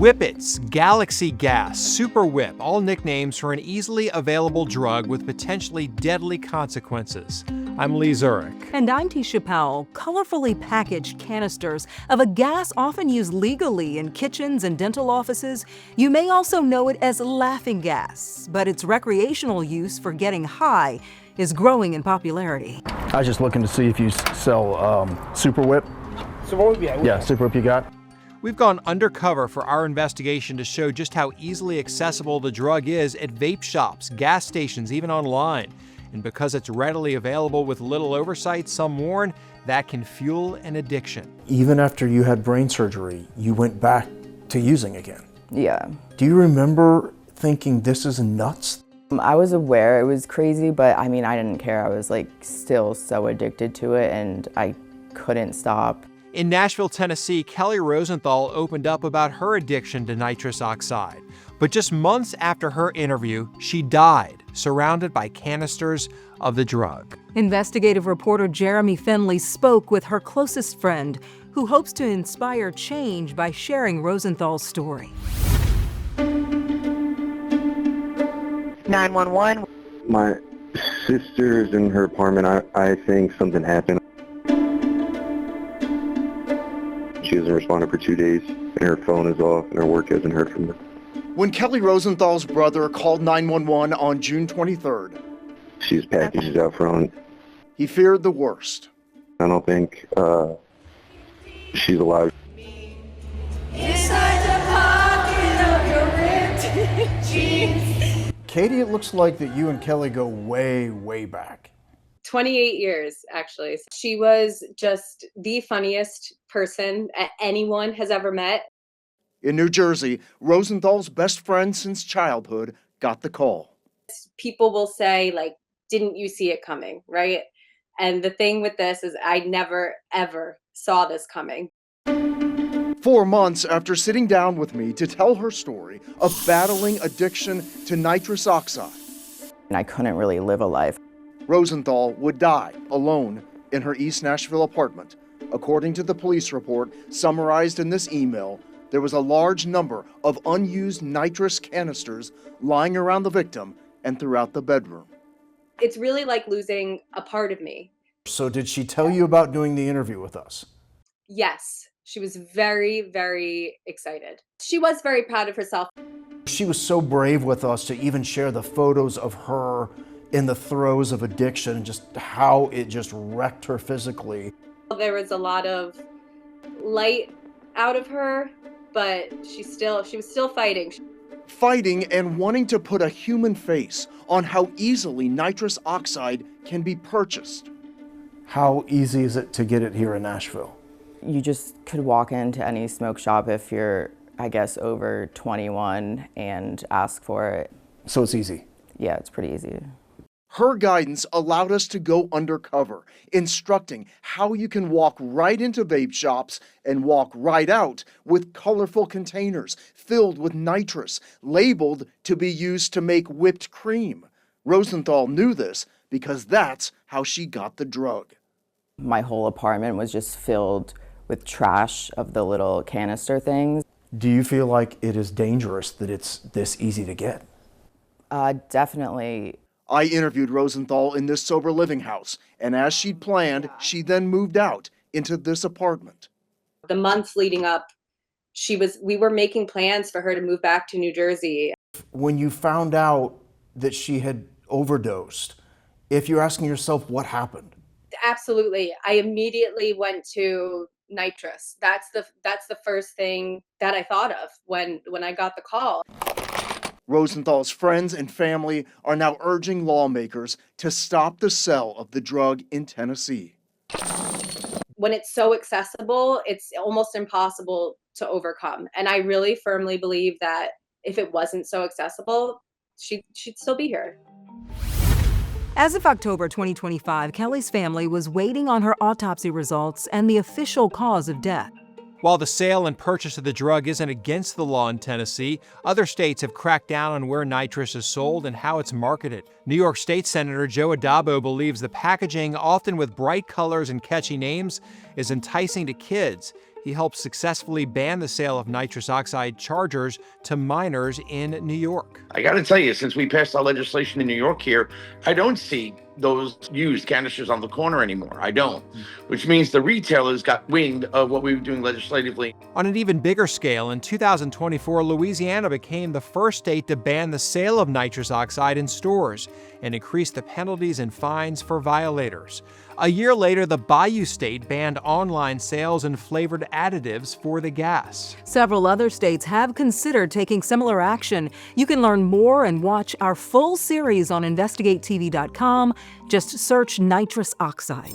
Whippets, Galaxy Gas, Super Whip, all nicknames for an easily available drug with potentially deadly consequences. I'm Lee Zurich. And I'm Tisha Powell. Colorfully packaged canisters of a gas often used legally in kitchens and dental offices. You may also know it as laughing gas, but its recreational use for getting high is growing in popularity. I was just looking to see if you sell Super Whip. Super Whip, yeah. Yeah, Super Whip you got? We've gone undercover for our investigation to show just how easily accessible the drug is at vape shops, gas stations, even online. And because it's readily available with little oversight, some warn that can fuel an addiction. Even after you had brain surgery, you went back to using again. Yeah. Do you remember thinking this is nuts? I was aware it was crazy, but I mean, I didn't care. I was like still so addicted to it and I couldn't stop. In Nashville, Tennessee, Kelly Rosenthal opened up about her addiction to nitrous oxide. But just months after her interview, she died, surrounded by canisters of the drug. Investigative reporter Jeremy Finley spoke with her closest friend, who hopes to inspire change by sharing Rosenthal's story. 911. My sister's in her apartment. I think something happened. She hasn't responded for 2 days, and her phone is off, and her work hasn't heard from her. When Kelly Rosenthal's brother called 911 on June 23rd, She's packaged out front. he feared the worst. I don't think she's alive. Katie, it looks like that you and Kelly go way, way back. 28 years, actually. She was just the funniest person anyone has ever met. In New Jersey, Rosenthal's best friend since childhood got the call. People will say, like, didn't you see it coming, right? And the thing with this is I never, ever saw this coming. 4 months after sitting down with me to tell her story of battling addiction to nitrous oxide, And I couldn't really live a life. Rosenthal would die alone in her East Nashville apartment. According to the police report summarized in this email, there was a large number of unused nitrous canisters lying around the victim and throughout the bedroom. It's really like losing a part of me. So did she tell you about doing the interview with us? Yes, she was very, very excited. She was very proud of herself. She was so brave with us to even share the photos of her in the throes of addiction and just how it just wrecked her physically. There was a lot of light out of her, but she was still fighting. Fighting and wanting to put a human face on how easily nitrous oxide can be purchased. How easy is it to get it here in Nashville? You just could walk into any smoke shop if you're, I guess, over 21 and ask for it. So it's easy. Yeah, it's pretty easy. Her guidance allowed us to go undercover, instructing how you can walk right into vape shops and walk right out with colorful containers filled with nitrous, labeled to be used to make whipped cream. Rosenthal knew this because that's how she got the drug. My whole apartment was just filled with trash of the little canister things. Do you feel like it is dangerous that it's this easy to get? Definitely. I interviewed Rosenthal in this sober living house, and as she'd planned, she then moved out into this apartment. The months leading up, we were making plans for her to move back to New Jersey. When you found out that she had overdosed, if you're asking yourself what happened? Absolutely. I immediately went to Nitrous. That's the first thing that I thought of when I got the call. Rosenthal's friends and family are now urging lawmakers to stop the sale of the drug in Tennessee. When it's so accessible, it's almost impossible to overcome. And I really firmly believe that if it wasn't so accessible, she'd still be here. As of October 2025, Kelly's family was waiting on her autopsy results and the official cause of death. While the sale and purchase of the drug isn't against the law in Tennessee, other states have cracked down on where nitrous is sold and how it's marketed. New York State Senator Joe Adabo believes the packaging, often with bright colors and catchy names, is enticing to kids. He helped successfully ban the sale of nitrous oxide chargers to minors in New York. I got to tell you, since we passed our legislation in New York here, I don't see those used canisters on the corner anymore. I don't, which means the retailers got wind of what we were doing legislatively. On an even bigger scale, in 2024, Louisiana became the first state to ban the sale of nitrous oxide in stores and increase the penalties and fines for violators. A year later, the Bayou State banned online sales and flavored additives for the gas. Several other states have considered taking similar action. You can learn more and watch our full series on InvestigateTV.com. Just search nitrous oxide.